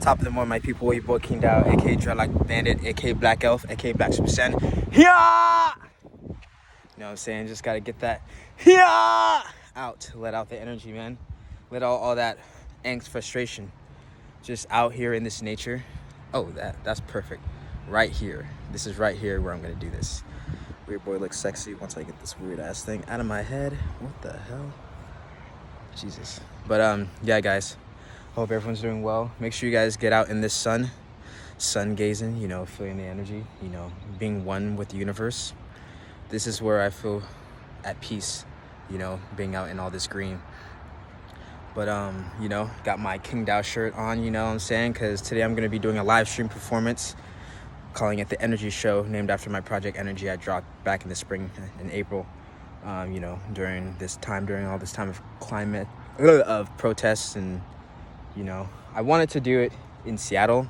Top of the morning, my people. Your boy King Dow, aka Dreadlock Bandit, aka Black Elf, aka Black Super Saiyan. Yeah! You know what I'm saying? Just gotta get that out. Let out the energy, man. Let out all that angst, frustration. Just out here in this nature. Oh, that's perfect. Right here. This is right here where I'm gonna do this. Weird boy looks sexy once I get this weird ass thing out of my head. What the hell? Jesus. But yeah, guys. Hope everyone's doing well. Make sure you guys get out in this sun gazing, you know, feeling the energy, you know, being one with the universe. This is where I feel at peace, you know, being out in all this green. But you know, got my King Dow shirt on, you know what I'm saying? Because today I'm gonna be doing a live stream performance, calling it the Energy Show, named after my project Energy I dropped back in the spring in April. You know, during all this time of climate, of protests, and you know, I wanted to do it in Seattle.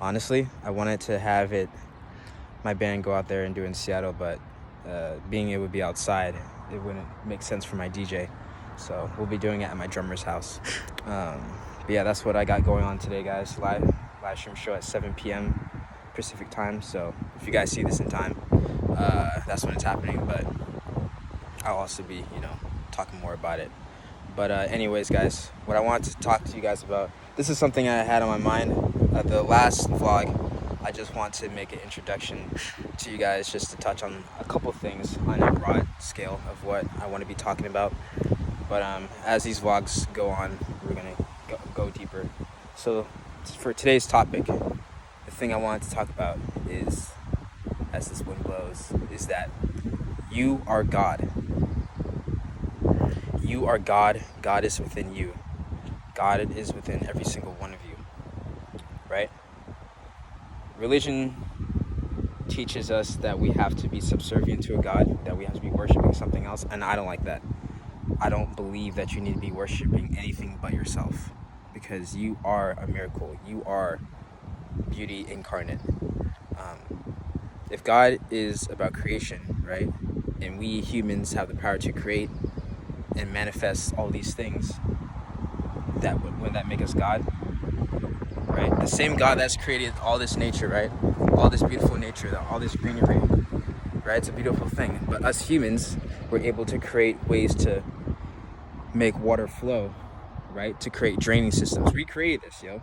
Honestly, I wanted to have my band go out there and do it in Seattle, but being it would be outside, it wouldn't make sense for my DJ. So we'll be doing it at my drummer's house. But yeah, that's what I got going on today, guys. Live stream show at 7 p.m. Pacific time. So if you guys see this in time, that's when it's happening. But I'll also be, you know, talking more about it. But anyways, guys, what I wanted to talk to you guys about, this is something I had on my mind. The last vlog, I just want to make an introduction to you guys, just to touch on a couple things on a broad scale of what I want to be talking about. But as these vlogs go on, we're going to go deeper. So for today's topic, the thing I wanted to talk about is, as this wind blows, is that you are God. You are God. God is within you. God is within every single one of you, right? Religion teaches us that we have to be subservient to a God, that we have to be worshiping something else, and I don't like that. I don't believe that you need to be worshiping anything but yourself, because you are a miracle. You are beauty incarnate. If God is about creation, right, and we humans have the power to create and manifest all these things, wouldn't that make us God, right? The same God that's created all this nature, right? All this beautiful nature, all this greenery, right? It's a beautiful thing. But us humans, we're able to create ways to make water flow, right? To create draining systems. We created this, yo.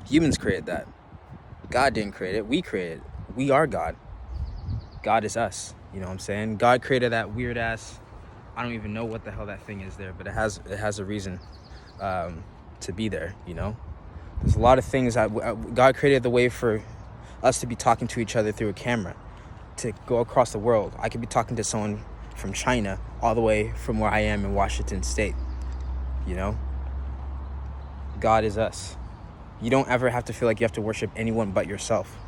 Humans created that. God didn't create it. We created it. We are God. God is us. You know what I'm saying? God created that weird ass, I don't even know what the hell that thing is there, but it has a reason to be there, you know? There's a lot of things God created the way for us to be talking to each other through a camera, to go across the world. I could be talking to someone from China all the way from where I am in Washington State, you know? God is us. You don't ever have to feel like you have to worship anyone but yourself.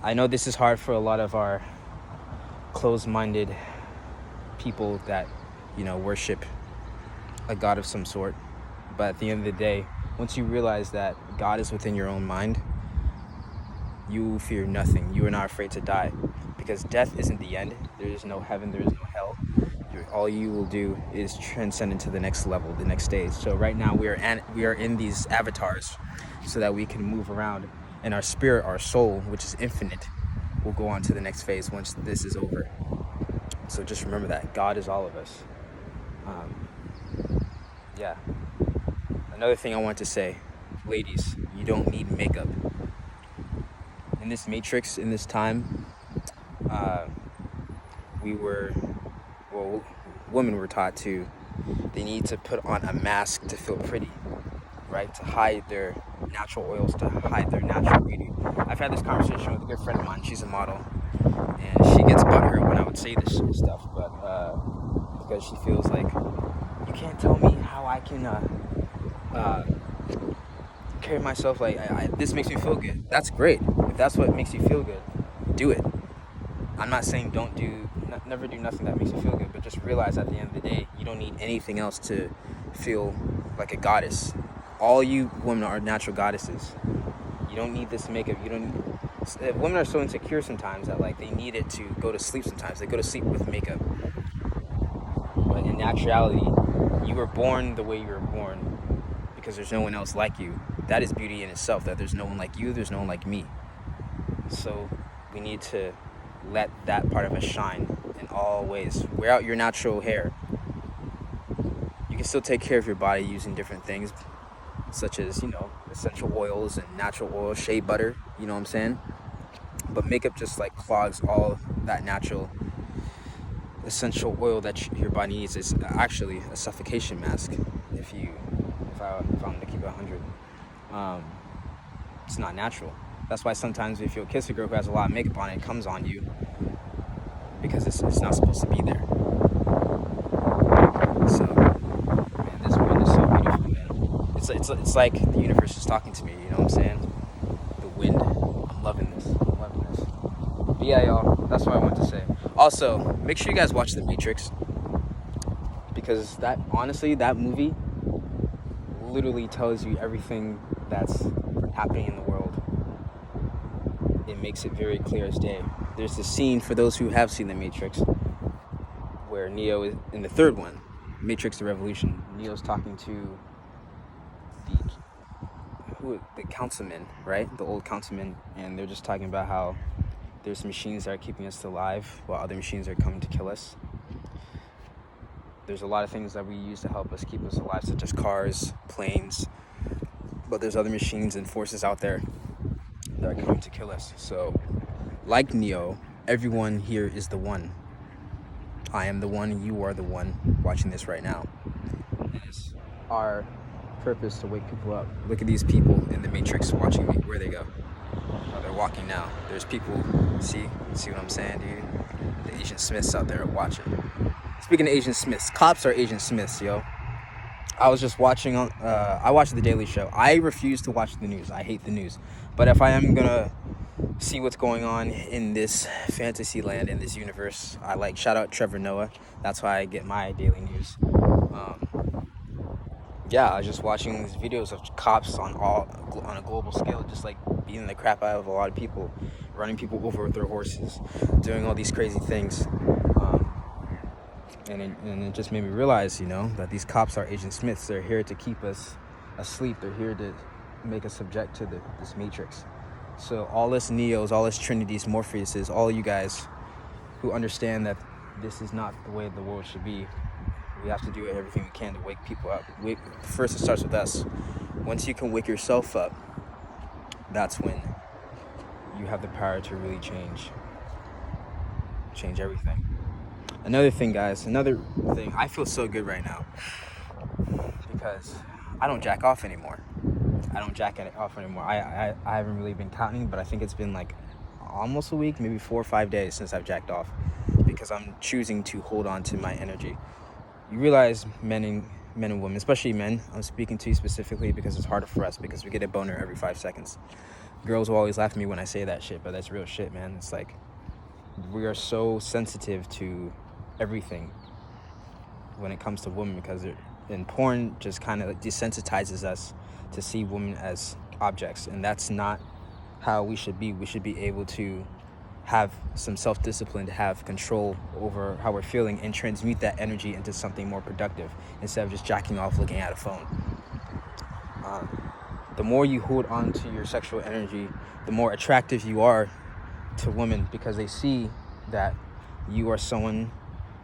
I know this is hard for a lot of our closed-minded people that, you know, worship a God of some sort. But at the end of the day, once you realize that God is within your own mind, you fear nothing. You are not afraid to die, because death isn't the end. There is no heaven, there is no hell. All you will do is transcend into the next level, the next stage. So right now we are in these avatars so that we can move around, and our spirit, our soul, which is infinite, will go on to the next phase once this is over. So just remember that God is all of us. Yeah. Another thing I want to say, ladies, you don't need makeup. In this matrix, in this time, women were taught they need to put on a mask to feel pretty, right? To hide their natural oils, to hide their natural beauty. I've had this conversation with a good friend of mine. She's a model, and she gets butthurt when I would say this stuff, but because she feels like, you can't tell me how I can carry myself, like this makes me feel good. That's great. If that's what makes you feel good, do it. I'm not saying never do nothing that makes you feel good, but just realize at the end of the day, you don't need anything else to feel like a goddess. All you women are natural goddesses. You don't need this makeup. Women are so insecure sometimes that like they need it to go to sleep sometimes. They go to sleep with makeup. But in actuality, you were born the way you were born because there's no one else like you. That is beauty in itself, that there's no one like you, there's no one like me. So we need to let that part of us shine in all ways. Wear out your natural hair. You can still take care of your body using different things, such as, essential oils and natural oil, shea butter, you know what I'm saying? But makeup just like clogs all that natural essential oil that your body needs. Is actually a suffocation mask. If I'm to keep it 100, it's not natural. That's why sometimes if you kiss a girl who has a lot of makeup on, it comes on you because it's not supposed to be there. So, man, this wind is so beautiful, man. It's like the universe is talking to me. You know what I'm saying? The wind. I'm loving this. But yeah, y'all. That's what I want to say. Also, make sure you guys watch The Matrix, because that movie literally tells you everything that's happening in the world. It makes it very clear as day. There's this scene, for those who have seen The Matrix, where Neo is in the third one, Matrix: The Revolution. Neo's talking to the councilman, right? The old councilman, and they're just talking about how there's machines that are keeping us alive while other machines are coming to kill us. There's a lot of things that we use to help us keep us alive, such as cars, planes, but there's other machines and forces out there that are coming to kill us. So, like Neo, everyone here is the one. I am the one, you are the one watching this right now. And it's our purpose to wake people up. Look at these people in the Matrix watching me. Where they go? Oh, they're walking now. There's people, see what I'm saying, dude? The Agent Smiths out there watching. Speaking of Agent Smiths, cops are Agent Smiths, yo. I was just watching I watched The Daily Show. I refuse to watch the news. I hate the news. But if I am gonna see what's going on in this fantasy land, in this universe, shout out Trevor Noah. That's why I get my daily news. I was just watching these videos of cops on a global scale, just like beating the crap out of a lot of people, running people over with their horses, doing all these crazy things. And it just made me realize, that these cops are Agent Smiths. They're here to keep us asleep. They're here to make us subject to this Matrix. So all us Neos, all us Trinities, Morpheuses, all you guys who understand that this is not the way the world should be, we have to do everything we can to wake people up. First, it starts with us. Once you can wake yourself up, that's when you have the power to really change everything. Another thing, I feel so good right now because I don't jack off anymore. I haven't really been counting, but I think it's been like almost a week, maybe 4 or 5 days since I've jacked off, because I'm choosing to hold on to my energy. You realize men and women, especially men, I'm speaking to you specifically because it's harder for us because we get a boner every 5 seconds. Girls will always laugh at me when I say that shit, but that's real shit, man. It's like we are so sensitive to everything when it comes to women, because and porn just kind of desensitizes us to see women as objects, and that's not how we should be. We should be able to have some self-discipline, to have control over how we're feeling and transmute that energy into something more productive instead of just jacking off looking at a phone. The more you hold on to your sexual energy, the more attractive you are to women, because they see that you are someone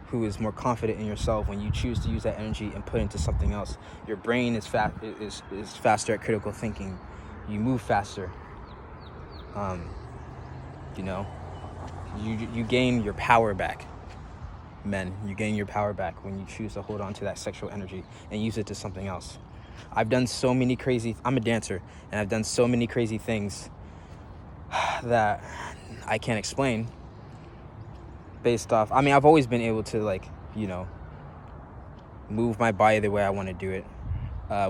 who is more confident in yourself when you choose to use that energy and put it into something else. Your brain is faster at critical thinking. You move faster. You gain your power back. Men, you gain your power back when you choose to hold on to that sexual energy and use it to something else. I'm a dancer, and I've done so many crazy things that I can't explain. Based off, I've always been able to move my body the way I want to do it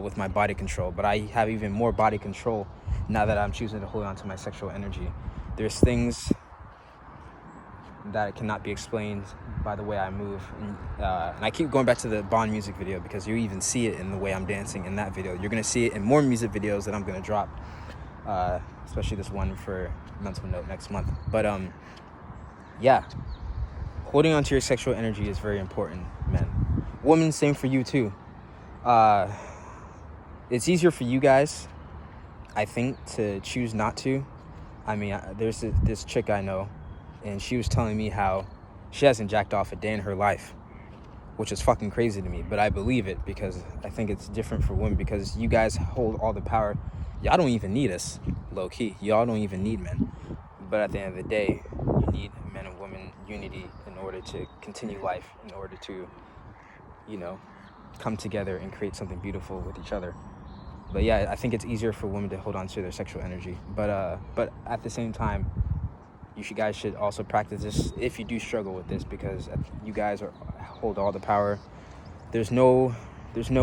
with my body control, but I have even more body control now that I'm choosing to hold on to my sexual energy. There's things that cannot be explained by the way I move, and I keep going back to the Bond music video because you even see it in the way I'm dancing in that video. You're going to see it in more music videos that I'm going to drop, especially this one for Mental Note next month. But holding on to your sexual energy is very important, men. Women, same for you too. it's easier for you guys, I think, to choose not to. I mean, there's this chick I know, and she was telling me how she hasn't jacked off a day in her life, which is fucking crazy to me. But I believe it because I think it's different for women because you guys hold all the power. Y'all don't even need us, low key. Y'all don't even need men. But at the end of the day, you need men and women unity in order to continue life, in order to, you know, come together and create something beautiful with each other. But yeah, I think it's easier for women to hold on to their sexual energy. But at the same time, guys should also practice this if you do struggle with this, because you guys hold all the power. There's no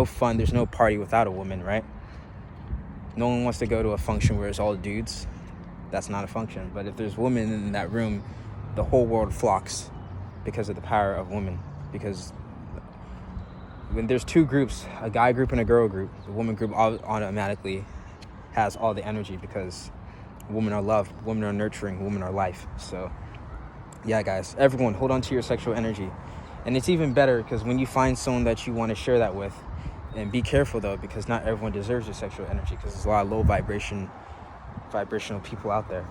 fun, there's no party without a woman, right? No one wants to go to a function where it's all dudes. That's not a function. But if there's women in that room, the whole world flocks because of the power of women. Because when there's two groups, a guy group and a girl group, the woman group automatically has all the energy because women are loved, women are nurturing, women are life. So yeah, guys, everyone hold on to your sexual energy. And it's even better because when you find someone that you want to share that with, and be careful though, because not everyone deserves your sexual energy, because there's a lot of low vibrational people out there.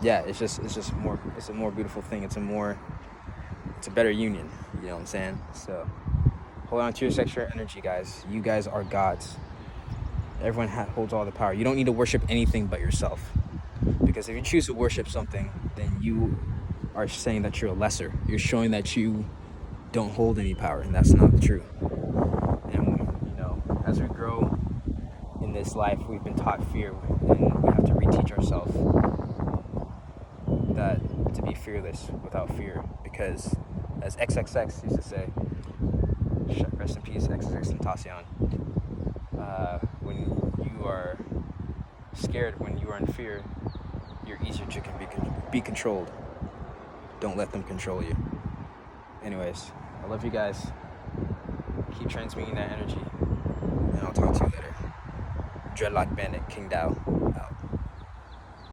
Yeah, it's a more beautiful thing. It's a better union, you know what I'm saying? So hold on to your sexual energy, guys. You guys are gods. Everyone holds all the power. You don't need to worship anything but yourself, because if you choose to worship something, then you are saying that you're a lesser. You're showing that you don't hold any power, and that's not true. And you know, as we grow in this life, we've been taught fear, and we have to reteach ourselves that to be fearless without fear, because as XXX used to say, rest in peace, XXXTentacion, when you are scared, when you are in fear, you're easier to be controlled. Don't let them control you. Anyways, I love you guys. Keep transmitting that energy, and I'll talk to you later. Dreadlock Bandit, King Dao.